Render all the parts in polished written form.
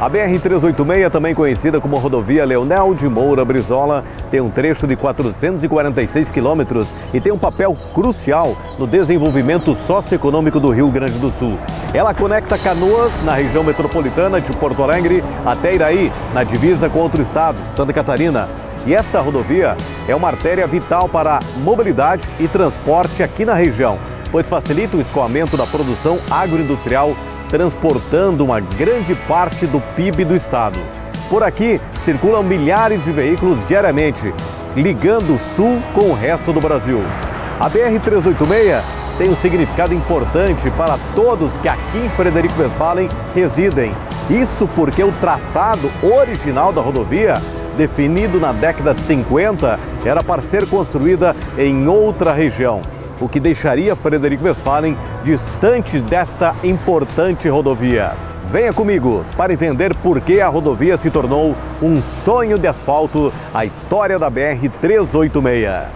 A BR-386, também conhecida como rodovia Leonel de Moura Brizola, tem um trecho de 446 quilômetros e tem um papel crucial no desenvolvimento socioeconômico do Rio Grande do Sul. Ela conecta Canoas, na região metropolitana de Porto Alegre, até Iraí, na divisa com outro estado, Santa Catarina. E esta rodovia é uma artéria vital para a mobilidade e transporte aqui na região, pois facilita o escoamento da produção agroindustrial, transportando uma grande parte do PIB do estado. Por aqui circulam milhares de veículos diariamente, ligando o sul com o resto do Brasil. A BR-386 tem um significado importante para todos que aqui em Frederico Westphalen residem. Isso porque o traçado original da rodovia, definido na década de 50, era para ser construída em outra região, o que deixaria Frederico Westphalen distante desta importante rodovia. Venha comigo para entender por que a rodovia se tornou um sonho de asfalto, a história da BR-386.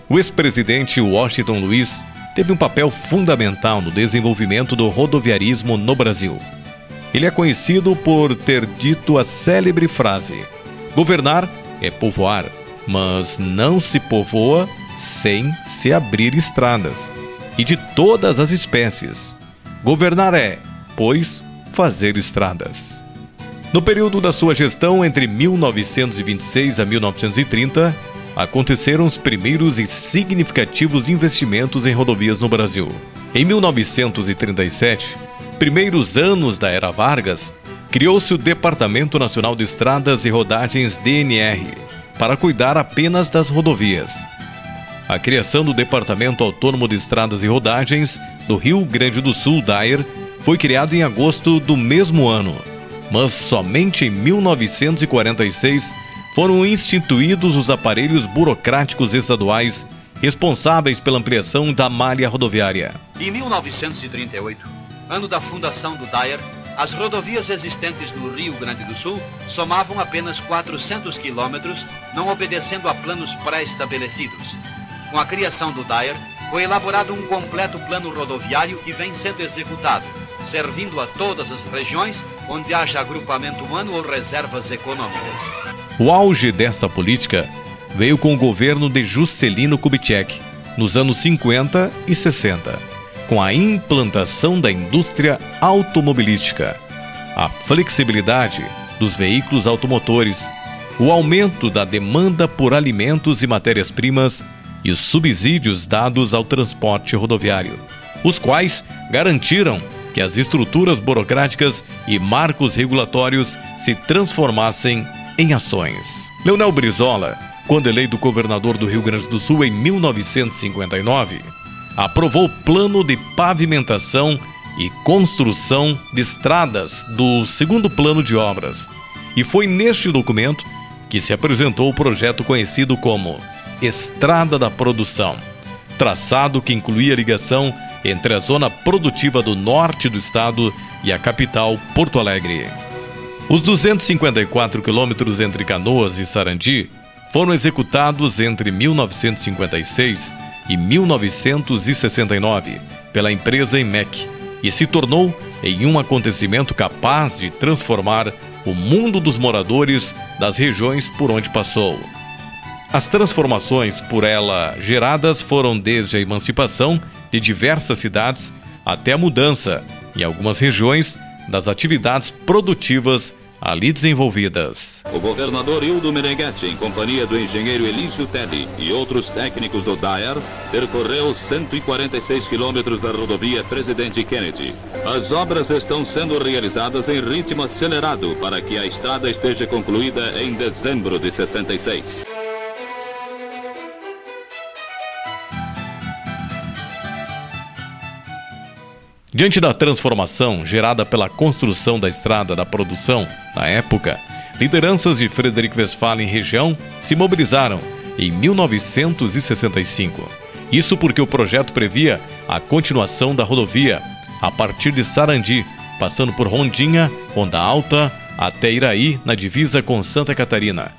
O ex-presidente Washington Luiz teve um papel fundamental no desenvolvimento do rodoviarismo no Brasil. Ele é conhecido por ter dito a célebre frase: governar é povoar, mas não se povoa sem se abrir estradas, e de todas as espécies. Governar é, pois, fazer estradas. No período da sua gestão, entre 1926 a 1930, aconteceram os primeiros e significativos investimentos em rodovias no Brasil. Em 1937, primeiros anos da Era Vargas, criou-se o Departamento Nacional de Estradas e Rodagens DNR, para cuidar apenas das rodovias. A criação do Departamento Autônomo de Estradas e Rodagens do Rio Grande do Sul, DAER, foi criado em agosto do mesmo ano, mas somente em 1946 foram instituídos os aparelhos burocráticos estaduais responsáveis pela ampliação da malha rodoviária. Em 1938, ano da fundação do DAER, as rodovias existentes no Rio Grande do Sul somavam apenas 400 quilômetros, não obedecendo a planos pré-estabelecidos. Com a criação do DAER, foi elaborado um completo plano rodoviário que vem sendo executado, servindo a todas as regiões onde haja agrupamento humano ou reservas econômicas. O auge desta política veio com o governo de Juscelino Kubitschek, nos anos 50 e 60, com a implantação da indústria automobilística, a flexibilidade dos veículos automotores, o aumento da demanda por alimentos e matérias-primas e os subsídios dados ao transporte rodoviário, os quais garantiram que as estruturas burocráticas e marcos regulatórios se transformassem em ações. Leonel Brizola, quando eleito governador do Rio Grande do Sul em 1959, aprovou o plano de pavimentação e construção de estradas do segundo plano de obras. E foi neste documento que se apresentou o projeto conhecido como Estrada da Produção, traçado que incluía a ligação entre a zona produtiva do norte do estado e a capital, Porto Alegre. Os 254 quilômetros entre Canoas e Sarandi foram executados entre 1956 e 1969 pela empresa EMEC e se tornou em um acontecimento capaz de transformar o mundo dos moradores das regiões por onde passou. As transformações por ela geradas foram desde a emancipação de diversas cidades até a mudança, em algumas regiões, das atividades produtivas ali desenvolvidas. O governador Hildo Meneghetti, em companhia do engenheiro Elísio Teddy e outros técnicos do DAER, percorreu 146 quilômetros da rodovia Presidente Kennedy. As obras estão sendo realizadas em ritmo acelerado para que a estrada esteja concluída em dezembro de 66. Diante da transformação gerada pela construção da estrada da produção, na época, lideranças de Frederico Westphalen região se mobilizaram em 1965. Isso porque o projeto previa a continuação da rodovia a partir de Sarandi, passando por Rondinha, Onda Alta, até Iraí, na divisa com Santa Catarina,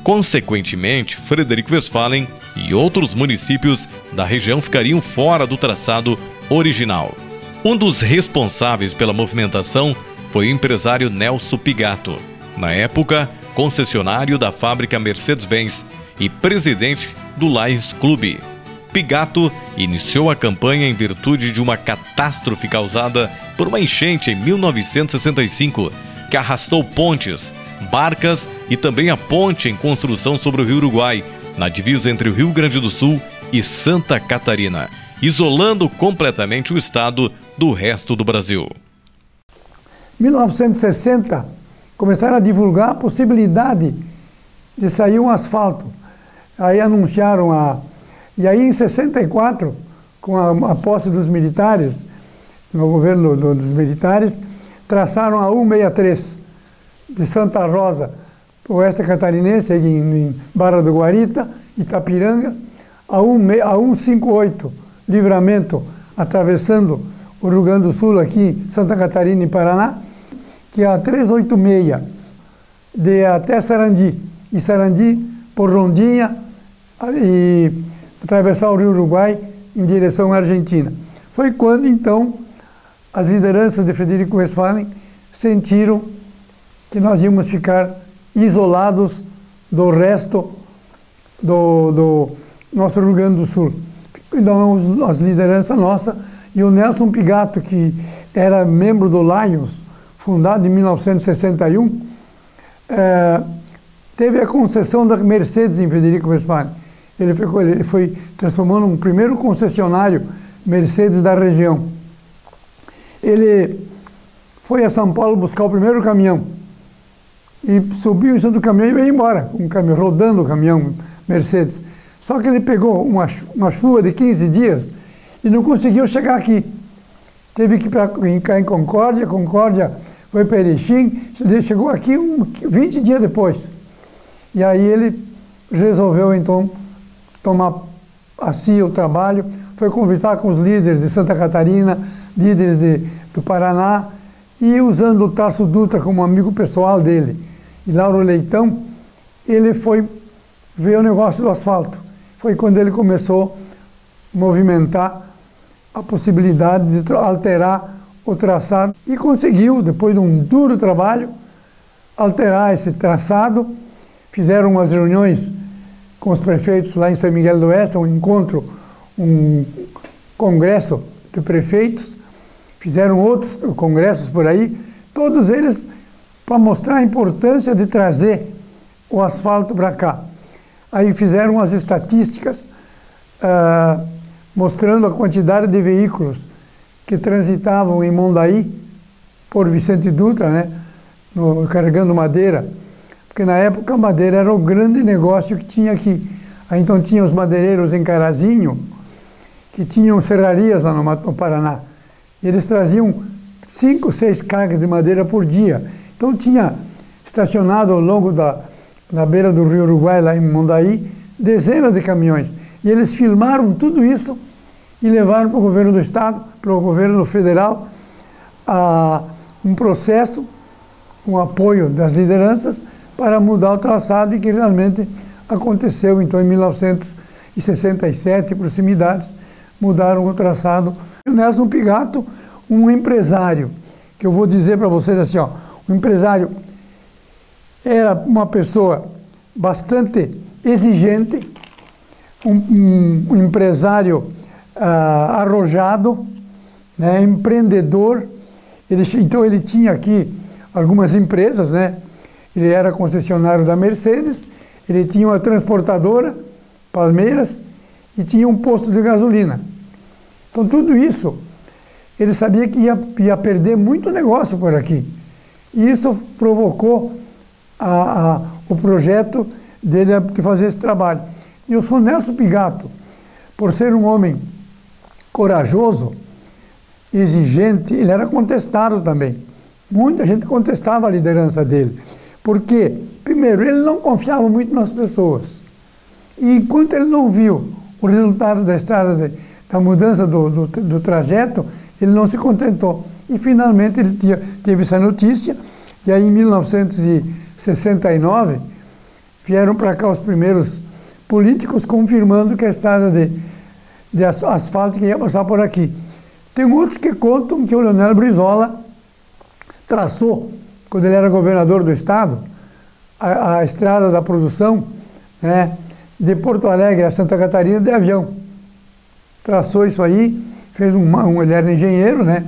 Consequentemente, Frederico Westphalen e outros municípios da região ficariam fora do traçado original. Um dos responsáveis pela movimentação foi o empresário Nelson Pigato, na época concessionário da fábrica Mercedes-Benz e presidente do Lions Clube. Pigato iniciou a campanha em virtude de uma catástrofe causada por uma enchente em 1965, que arrastou pontes, barcas e também a ponte em construção sobre o Rio Uruguai, na divisa entre o Rio Grande do Sul e Santa Catarina, isolando completamente o estado do resto do Brasil. Em 1960, começaram a divulgar a possibilidade de sair um asfalto. Aí anunciaram E aí, em 64, com a posse dos militares, no governo dos militares, traçaram a 163 de Santa Rosa, oeste catarinense, em Barra do Guarita, Itapiranga, a 158, Livramento, atravessando o Rio Grande do Sul, aqui Santa Catarina e Paraná, que é a 386, até Sarandi, e Sarandi por Rondinha, e atravessar o Rio Uruguai em direção à Argentina. Foi quando, então, as lideranças de Frederico Westphalen sentiram que nós íamos ficar isolados do resto do nosso Rio Grande do Sul. Então, as lideranças nossas e o Nelson Pigato, que era membro do Lions, fundado em 1961, teve a concessão da Mercedes em Frederico Westphalen. Ele foi transformando um primeiro concessionário Mercedes da região. Ele foi a São Paulo buscar o primeiro caminhão e subiu em cima do caminhão e veio embora, um caminhão, rodando o caminhão Mercedes. Só que ele pegou uma chuva de 15 dias e não conseguiu chegar aqui. Teve que ficar em Concórdia foi para Erechim, chegou aqui 20 dias depois. E aí ele resolveu, então, tomar a si o trabalho, foi conversar com os líderes de Santa Catarina, líderes do Paraná, e usando o Tarso Dutra como amigo pessoal dele, e Lauro Leitão, ele foi ver o negócio do asfalto. Foi quando ele começou a movimentar a possibilidade de alterar o traçado, e conseguiu, depois de um duro trabalho, alterar esse traçado. Fizeram umas reuniões com os prefeitos lá em São Miguel do Oeste, um congresso de prefeitos, fizeram outros congressos por aí, todos eles para mostrar a importância de trazer o asfalto para cá. Aí fizeram as estatísticas mostrando a quantidade de veículos que transitavam em Mondaí por Vicente Dutra, né, carregando madeira. Porque na época a madeira era o grande negócio que tinha aqui. Aí então tinha os madeireiros em Carazinho, que tinham serrarias lá no Paraná. E eles traziam 5, 6 cargas de madeira por dia. Então tinha estacionado ao longo na beira do Rio Uruguai, lá em Mondaí, dezenas de caminhões. E eles filmaram tudo isso e levaram para o governo do Estado, para o governo federal, um processo com apoio das lideranças para mudar o traçado, e que realmente aconteceu. Então, em 1967, proximidades, mudaram o traçado. O Nelson Pigato, um empresário, que eu vou dizer para vocês assim, ó, o empresário era uma pessoa bastante exigente, um empresário arrojado, né, empreendedor. Então ele tinha aqui algumas empresas, né? Ele era concessionário da Mercedes, ele tinha uma transportadora, Palmeiras, e tinha um posto de gasolina. Então tudo isso, ele sabia que ia perder muito negócio por aqui. E isso provocou o projeto dele de fazer esse trabalho. E o Nelson Pigato, por ser um homem corajoso, exigente, ele era contestado também. Muita gente contestava a liderança dele. Porque, primeiro, ele não confiava muito nas pessoas. E enquanto ele não viu o resultado da estrada, da mudança do trajeto, ele não se contentou. E, finalmente, ele teve essa notícia. E aí, em 1969, vieram para cá os primeiros políticos confirmando que a estrada de asfalto que ia passar por aqui. Tem outros que contam que o Leonel Brizola traçou, quando ele era governador do estado, a estrada da produção, né, de Porto Alegre a Santa Catarina de avião. Traçou isso aí, fez ele era engenheiro, né,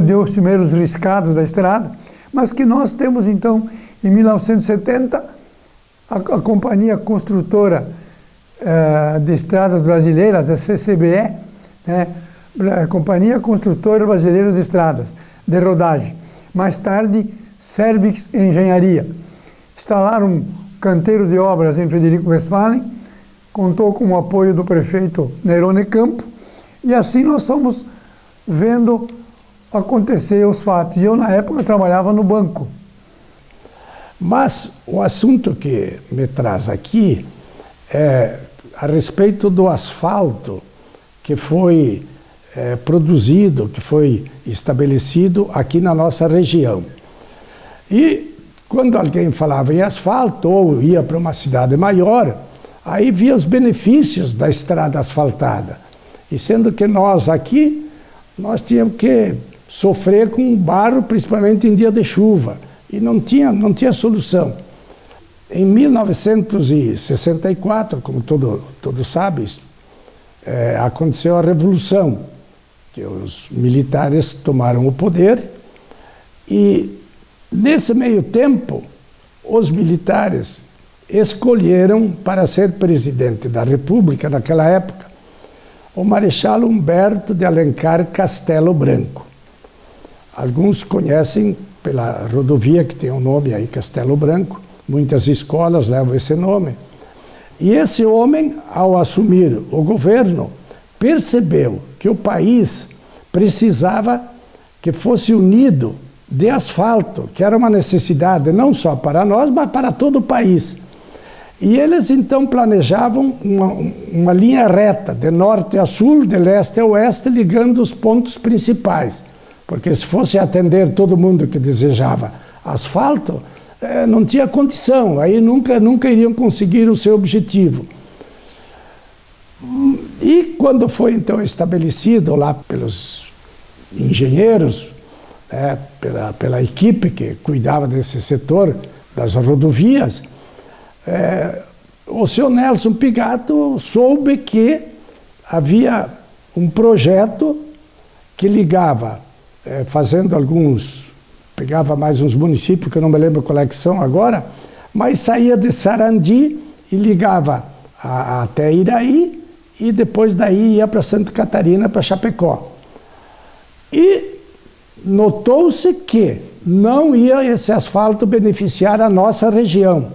deu os primeiros riscados da estrada, mas que nós temos então, em 1970, a Companhia Construtora de Estradas Brasileiras, a CCBE, né, a Companhia Construtora Brasileira de Estradas, de rodagem. Mais tarde, Servix Engenharia. Instalaram um canteiro de obras em Frederico Westphalen, contou com o apoio do prefeito Nerone Campo, e assim nós estamos vendo acontecer os fatos. E eu, na época, trabalhava no banco. Mas o assunto que me traz aqui é a respeito do asfalto que foi produzido, que foi estabelecido aqui na nossa região. E quando alguém falava em asfalto ou ia para uma cidade maior, aí via os benefícios da estrada asfaltada. E sendo que nós aqui, nós tínhamos que sofrer com barro, principalmente em dia de chuva. E não tinha solução. Em 1964, como todos sabem, aconteceu a Revolução, que os militares tomaram o poder, e nesse meio tempo, os militares escolheram para ser presidente da República, naquela época, o Marechal Humberto de Alencar Castelo Branco. Alguns conhecem pela rodovia que tem o nome aí, Castelo Branco, muitas escolas levam esse nome. E esse homem, ao assumir o governo, percebeu que o país precisava que fosse unido de asfalto, que era uma necessidade não só para nós, mas para todo o país. E eles então planejavam uma linha reta, de norte a sul, de leste a oeste, ligando os pontos principais. Porque se fosse atender todo mundo que desejava asfalto, não tinha condição, aí nunca iriam conseguir o seu objetivo. E quando foi então estabelecido lá pelos engenheiros, pela equipe que cuidava desse setor das rodovias, o senhor Nelson Pigato soube que havia um projeto que ligava, fazendo pegava mais uns municípios, que eu não me lembro qual é que são agora, mas saía de Sarandi e ligava até Iraí, e depois daí ia para Santa Catarina, para Chapecó. E notou-se que não ia esse asfalto beneficiar a nossa região.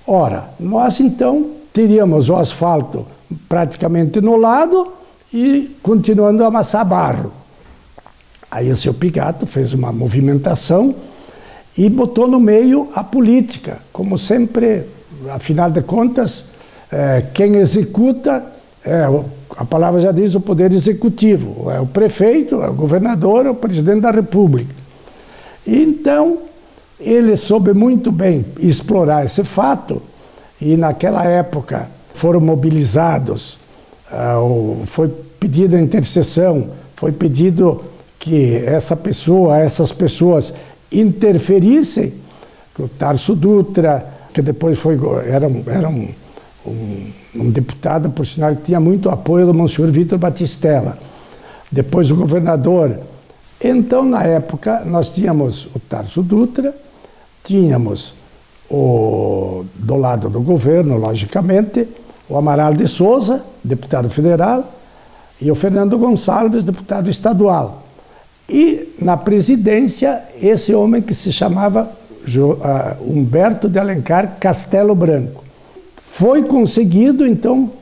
Ora, nós então teríamos o asfalto praticamente no lado e continuando a amassar barro. Aí o seu Pigato fez uma movimentação e botou no meio a política. Como sempre, afinal de contas, quem executa, a palavra já diz, o poder executivo. É o prefeito, é o governador, é o presidente da República. E então, ele soube muito bem explorar esse fato e naquela época foram mobilizados, foi pedida a intercessão, foi pedido que essas pessoas interferissem, o Tarso Dutra, que depois era um deputado, por sinal, que tinha muito apoio do Monsenhor Vitor Batistella, depois o governador. Então, na época, nós tínhamos o Tarso Dutra, tínhamos do lado do governo, logicamente, o Amaral de Souza, deputado federal, e o Fernando Gonçalves, deputado estadual. E na presidência, esse homem que se chamava Humberto de Alencar Castelo Branco. Foi conseguido, então,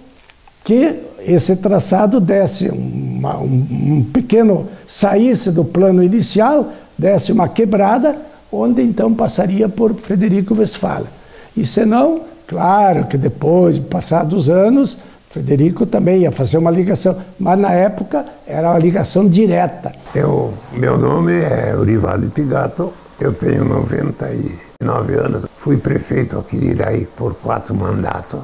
que esse traçado desse um pequeno, saísse do plano inicial, desse uma quebrada, onde então passaria por Frederico Westphalen. E senão, claro que depois, passados anos, Frederico também ia fazer uma ligação, mas na época era uma ligação direta. Meu nome é Urivaldo Pigato, Eu tenho 99 anos, fui prefeito aqui de Iraí por 4 mandatos.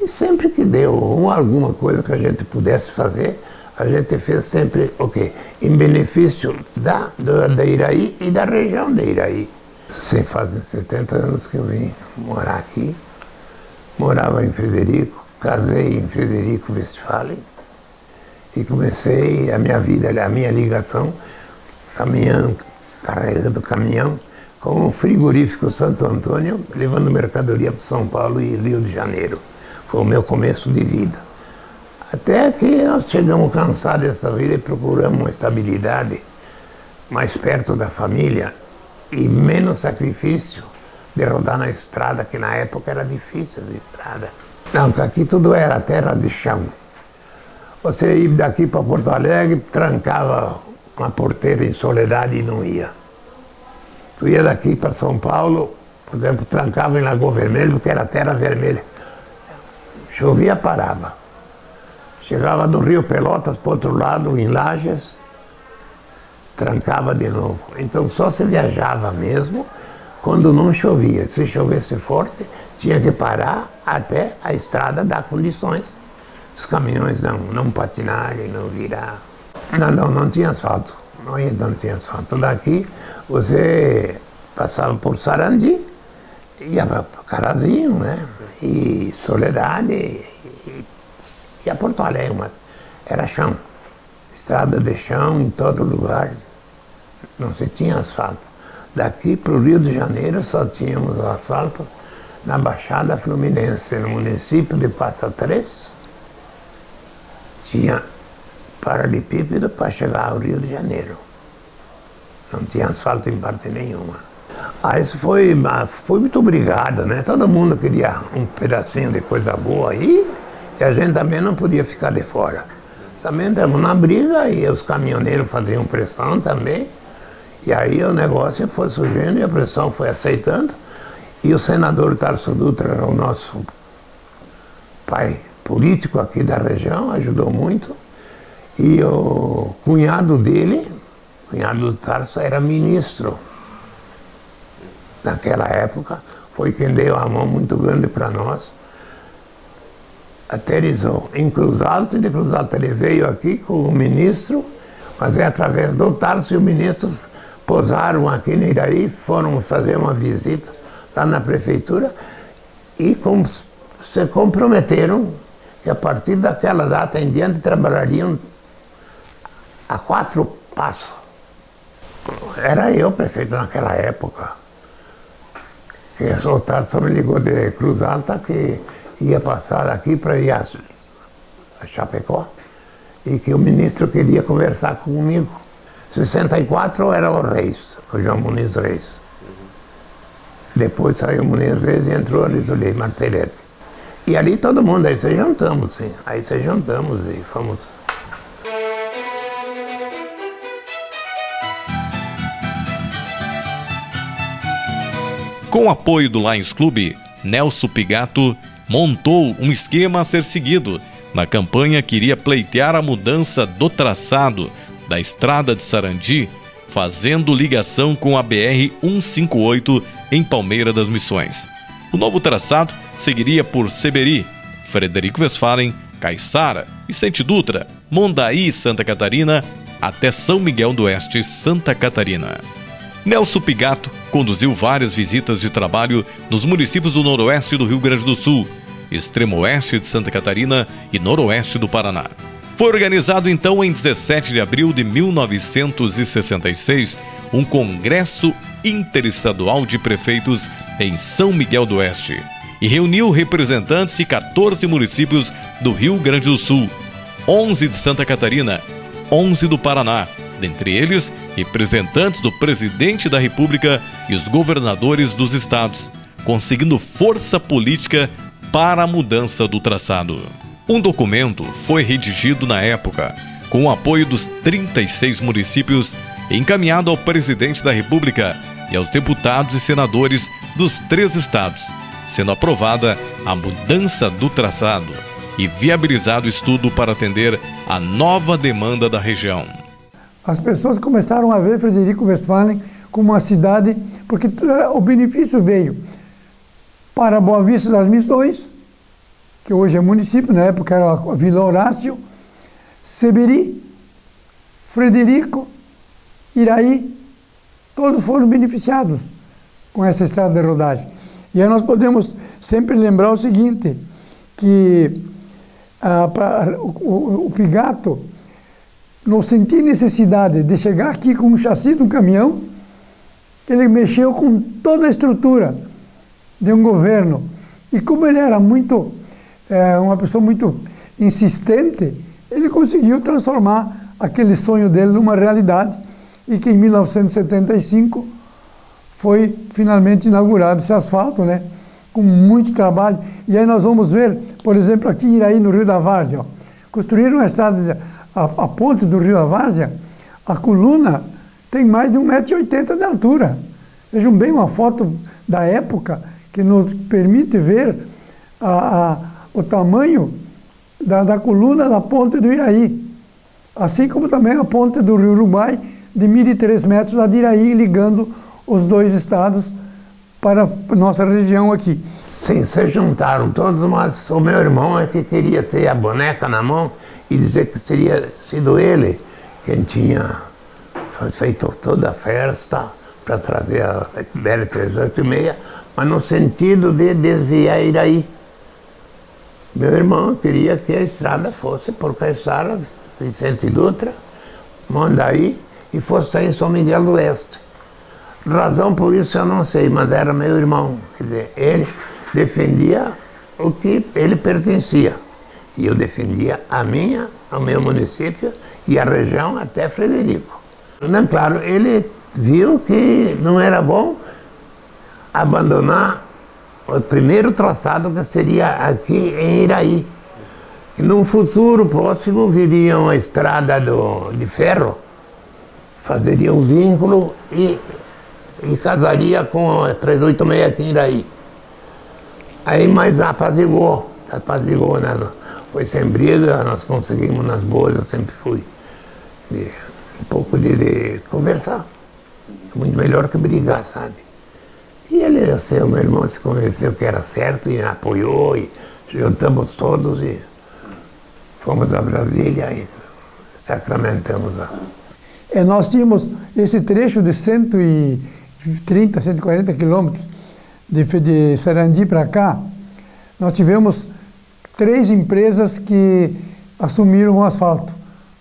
E sempre que deu alguma coisa que a gente pudesse fazer, a gente fez sempre o quê? Em benefício da Iraí e da região de Iraí. Fazem 70 anos que eu vim morar aqui. Morava em Frederico, casei em Frederico Westphalen e comecei a minha vida, a minha ligação, caminhando, carregando caminhão com o frigorífico Santo Antônio, levando mercadoria para São Paulo e Rio de Janeiro. Foi o meu começo de vida. Até que nós chegamos cansados dessa vida e procuramos uma estabilidade mais perto da família e menos sacrifício de rodar na estrada, que na época era difícil a estrada. Não, porque aqui tudo era terra de chão. Você ia daqui para Porto Alegre, trancava uma porteira em Soledade e não ia. Tu ia daqui para São Paulo, por exemplo, trancava em Lagoa Vermelha, porque era terra vermelha. Chovia, parava. Chegava no Rio Pelotas, para o outro lado, em Lages, trancava de novo. Então só se viajava mesmo quando não chovia. Se chovesse forte, tinha que parar até a estrada dar condições. Os caminhões não patinarem, não virar. Não tinha asfalto. Não tinha asfalto. Daqui você passava por Sarandi, ia para Carazinho, né? E Soledade, e a Porto Alegre, mas era chão. Estrada de chão em todo lugar. Não se tinha asfalto. Daqui para o Rio de Janeiro só tínhamos asfalto na Baixada Fluminense, no município de Passa Três. Tinha paralelepípedo para chegar ao Rio de Janeiro. Não tinha asfalto em parte nenhuma. Isso foi muito obrigado, né? Todo mundo queria um pedacinho de coisa boa aí, e a gente também não podia ficar de fora. Também estamos na briga e os caminhoneiros faziam pressão também. E aí o negócio foi surgindo e a pressão foi aceitando. E o senador Tarso Dutra era o nosso pai político aqui da região, ajudou muito. E o cunhado dele, o cunhado do Tarso, era ministro. Naquela época, foi quem deu a mão muito grande para nós. Aterrizou em Cruz Alta, e de Cruz Alta ele veio aqui com o ministro, mas através do Tarso e o ministro pousaram aqui em Iraí, foram fazer uma visita lá na prefeitura e se comprometeram que a partir daquela data em diante trabalhariam a 4 passos. Era eu prefeito naquela época. E o Tarso me ligou de Cruz Alta que ia passar aqui para ir a Chapecó e que o ministro queria conversar comigo. 64 era o Reis, o João Muniz Reis. Depois saiu o Muniz Reis e entrou a Lisolei Martelletti. E ali todo mundo, aí se juntamos, sim. Aí se juntamos e fomos. Com o apoio do Lions Clube, Nelson Pigato montou um esquema a ser seguido na campanha que iria pleitear a mudança do traçado da estrada de Sarandi, fazendo ligação com a BR-158 em Palmeira das Missões. O novo traçado seguiria por Seberi, Frederico Westphalen, Caiçara, Vicente Dutra, Mondaí, Santa Catarina, até São Miguel do Oeste, Santa Catarina. Nelson Pigato conduziu várias visitas de trabalho nos municípios do noroeste do Rio Grande do Sul, extremo oeste de Santa Catarina e noroeste do Paraná. Foi organizado então em 17 de abril de 1966 um congresso interestadual de prefeitos em São Miguel do Oeste e reuniu representantes de 14 municípios do Rio Grande do Sul, 11 de Santa Catarina, 11 do Paraná, dentre eles representantes do presidente da República e os governadores dos estados, conseguindo força política para a mudança do traçado. Um documento foi redigido na época, com o apoio dos 36 municípios, encaminhado ao presidente da República e aos deputados e senadores dos 3 estados, sendo aprovada a mudança do traçado e viabilizado o estudo para atender a nova demanda da região. As pessoas começaram a ver Frederico Westphalen como uma cidade, porque o benefício veio para Boa Vista das Missões, que hoje é município, na época era a Vila Horácio, Seberi, Frederico, Iraí, todos foram beneficiados com essa estrada de rodagem. E aí nós podemos sempre lembrar o seguinte, que o Pigato não sentia necessidade de chegar aqui com um chassi de um caminhão, ele mexeu com toda a estrutura de um governo. E como ele era uma pessoa muito insistente, ele conseguiu transformar aquele sonho dele numa realidade, e que em 1975 foi finalmente inaugurado esse asfalto, né? Com muito trabalho. E aí nós vamos ver, por exemplo, aqui em Iraí, no Rio da Várzea, ó, construíram uma estrada, a ponte do Rio da Várzea, a coluna tem mais de 1,80 m de altura. Vejam bem uma foto da época que nos permite ver o tamanho da coluna da ponte do Iraí. Assim como também a ponte do Rio Uruguai, de 1.003 metros, lá de Iraí, ligando os dois estados para a nossa região aqui. Sim, se juntaram todos, mas o meu irmão é que queria ter a boneca na mão e dizer que teria sido ele quem tinha feito toda a festa para trazer a BR-386, mas no sentido de desviar Iraí. Meu irmão queria que a estrada fosse por Caiçara, Vicente Dutra, Mondaí, e fosse em São Miguel do Oeste. Razão por isso eu não sei, mas era meu irmão. Quer dizer, ele defendia o que ele pertencia. E eu defendia o meu município e a região até Frederico. Não, claro, ele viu que não era bom abandonar o primeiro traçado, que seria aqui em Iraí. Que num futuro próximo viria uma estrada de ferro, fazeria um vínculo e casaria com a 386 aqui em Iraí. Aí, mas apazigou, né? Foi sem briga, nós conseguimos nas boas, eu sempre fui. Um pouco de conversar, muito melhor que brigar, sabe? E ele, assim, o meu irmão se convenceu que era certo e apoiou, e juntamos todos e fomos a Brasília e sacramentamos a... Nós tínhamos esse trecho de 130, 140 quilômetros de Sarandi para cá. Nós tivemos 3 empresas que assumiram o asfalto.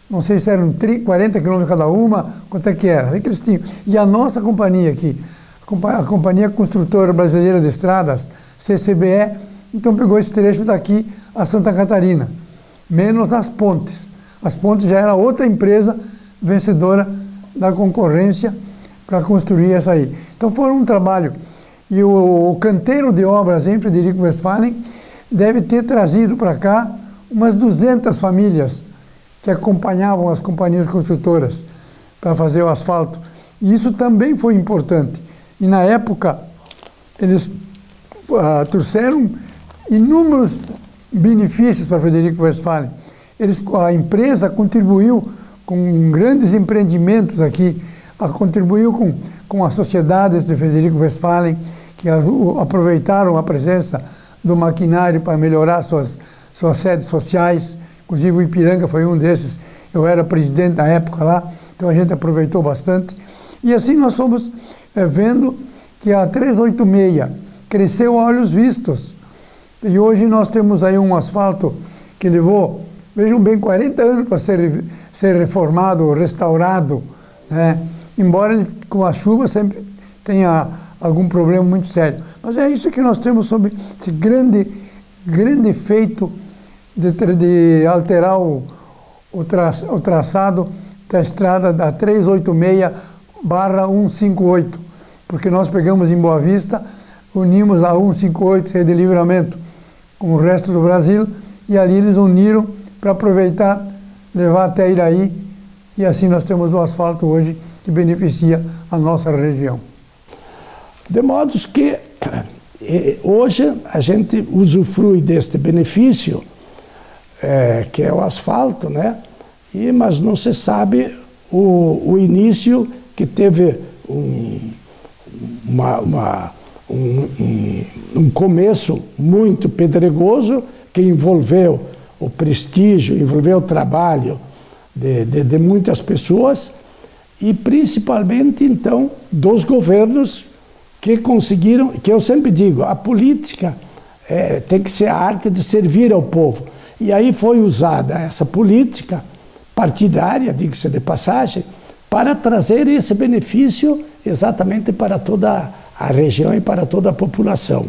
Não sei se eram 40 quilômetros cada uma, quanto é que era. Que eles tinham. E a nossa companhia aqui, a Companhia Construtora Brasileira de Estradas, CCBE, então pegou esse trecho daqui a Santa Catarina, menos as pontes. As pontes já era outra empresa vencedora da concorrência para construir essa aí. Então foi um trabalho. E o canteiro de obras em Frederico Westphalen deve ter trazido para cá umas 200 famílias que acompanhavam as companhias construtoras para fazer o asfalto. E isso também foi importante. E na época eles trouxeram inúmeros benefícios para Frederico Westphalen. A empresa contribuiu com grandes empreendimentos aqui, contribuiu com as sociedades de Frederico Westphalen, que aproveitaram a presença do maquinário para melhorar suas sedes sociais. Inclusive o Ipiranga foi um desses, eu era presidente na época lá, então a gente aproveitou bastante. E assim nós fomos vendo que a 386 cresceu a olhos vistos. E hoje nós temos aí um asfalto que levou, vejam bem, 40 anos para ser reformado, restaurado, né? Embora ele, com a chuva sempre tenha algum problema muito sério. Mas é isso que nós temos sobre esse grande feito de alterar o traçado da estrada da 386/158, porque nós pegamos em Boa Vista, unimos a 158, Rede de Livramento, com o resto do Brasil, e ali eles uniram para aproveitar, levar até Iraí, e assim nós temos o asfalto hoje que beneficia a nossa região. De modo que hoje a gente usufrui deste benefício, que é o asfalto, né? Mas não se sabe o início que teve um começo muito pedregoso que envolveu o prestígio, envolveu o trabalho de muitas pessoas e principalmente então dos governos que conseguiram, que eu sempre digo, a política tem que ser a arte de servir ao povo. E aí foi usada essa política partidária, diga-se de passagem, para trazer esse benefício exatamente para toda a região e para toda a população.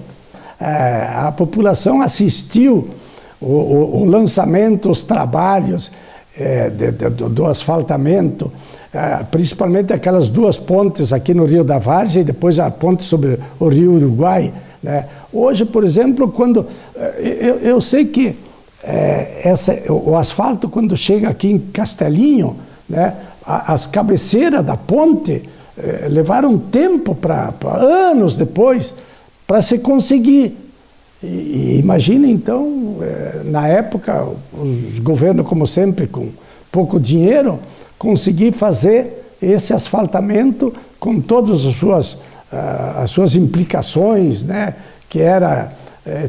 A população assistiu o lançamento, os trabalhos do asfaltamento, principalmente aquelas duas pontes aqui no Rio da Várzea e depois a ponte sobre o Rio Uruguai, né? Hoje, por exemplo, quando eu sei que o asfalto, quando chega aqui em Castelinho, né, as cabeceiras da ponte levaram tempo, anos depois, para se conseguir. E imagine, então, na época, os governos, como sempre, com pouco dinheiro, conseguir fazer esse asfaltamento com todas as suas implicações, né? Que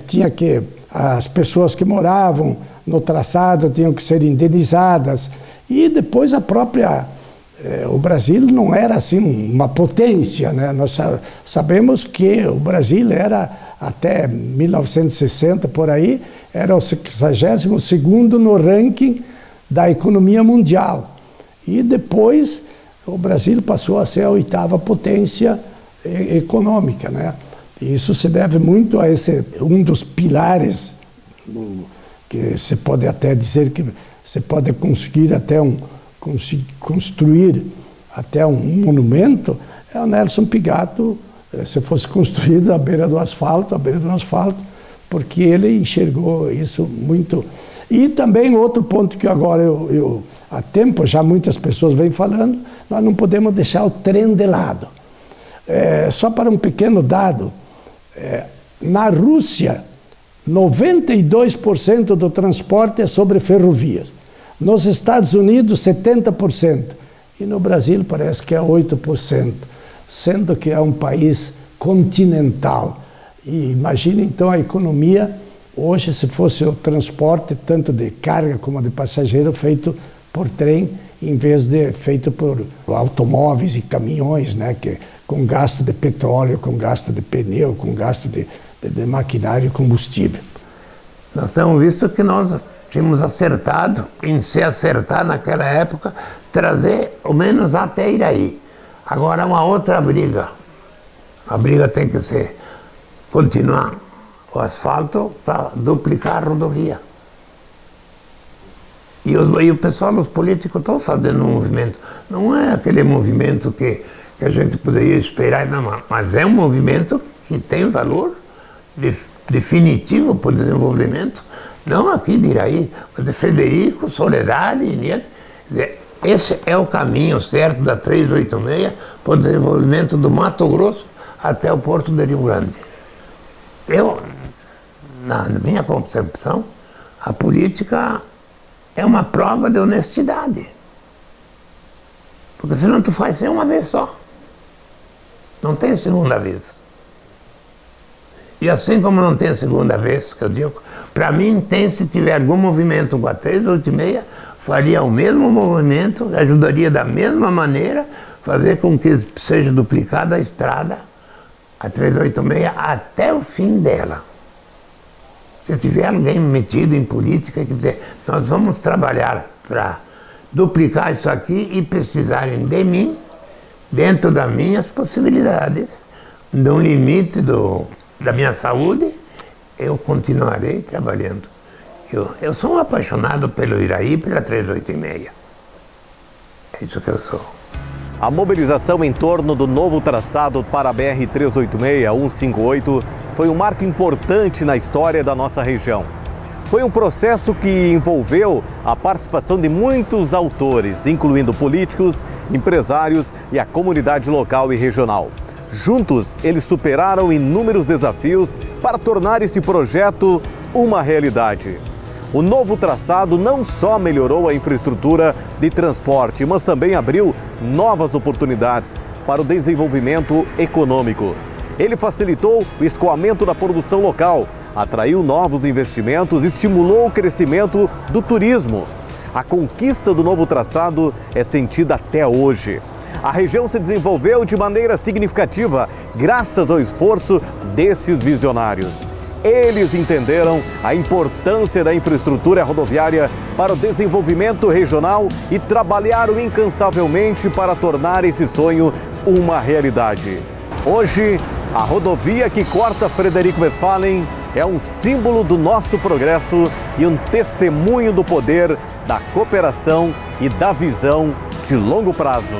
tinha que as pessoas que moravam no traçado tinham que ser indenizadas e depois o Brasil não era assim uma potência, né? Nós sabemos que o Brasil era até 1960 por aí era o 62º no ranking da economia mundial e depois o Brasil passou a ser a 8ª potência econômica, né? Isso se deve muito a um dos pilares, que se pode até dizer que se pode conseguir até construir até um monumento, é o Nelson Pigato, se fosse construído à beira do asfalto, porque ele enxergou isso muito. E também outro ponto que agora há tempo já muitas pessoas vêm falando, nós não podemos deixar o trem de lado. Só para um pequeno dado, na Rússia, 92% do transporte é sobre ferrovias. Nos Estados Unidos, 70%. E no Brasil parece que é 8%, sendo que é um país continental. E imagine então a economia, hoje, se fosse o transporte, tanto de carga como de passageiro, feito por trem, em vez de feito por automóveis e caminhões, né, com gasto de petróleo, com gasto de pneu, com gasto de maquinário e combustível. Nós temos visto que nós tínhamos acertado, em se acertar naquela época, trazer ao menos até Iraí. Agora uma outra briga. A briga tem que ser continuar o asfalto para duplicar a rodovia. E o pessoal, os políticos estão fazendo um movimento. Não é aquele movimento que a gente poderia esperar, não, mas é um movimento que tem valor definitivo para o desenvolvimento, não aqui de Iraí, mas de Frederico, Soledade e Nieto. Esse é o caminho certo da 386 para o desenvolvimento do Mato Grosso até o Porto de Rio Grande. Na minha concepção, a política é uma prova de honestidade. Porque senão tu faz ser uma vez só. Não tem segunda vez. E assim como não tem segunda vez, que eu digo, para mim tem, se tiver algum movimento com a 386, faria o mesmo movimento, ajudaria da mesma maneira, fazer com que seja duplicada a estrada, a 386, até o fim dela. Se tiver alguém metido em política, quer dizer, nós vamos trabalhar para duplicar isso aqui e precisarem de mim, dentro das minhas possibilidades, de um limite da minha saúde, eu continuarei trabalhando. Eu sou um apaixonado pelo Iraí e pela 386. É isso que eu sou. A mobilização em torno do novo traçado para a BR-386-158 foi um marco importante na história da nossa região. Foi um processo que envolveu a participação de muitos autores, incluindo políticos, empresários e a comunidade local e regional. Juntos, eles superaram inúmeros desafios para tornar esse projeto uma realidade. O novo traçado não só melhorou a infraestrutura de transporte, mas também abriu novas oportunidades para o desenvolvimento econômico. Ele facilitou o escoamento da produção local, atraiu novos investimentos e estimulou o crescimento do turismo. A conquista do novo traçado é sentida até hoje. A região se desenvolveu de maneira significativa graças ao esforço desses visionários. Eles entenderam a importância da infraestrutura rodoviária para o desenvolvimento regional e trabalharam incansavelmente para tornar esse sonho uma realidade. Hoje, a rodovia que corta Frederico Westphalen é um símbolo do nosso progresso e um testemunho do poder da cooperação e da visão de longo prazo.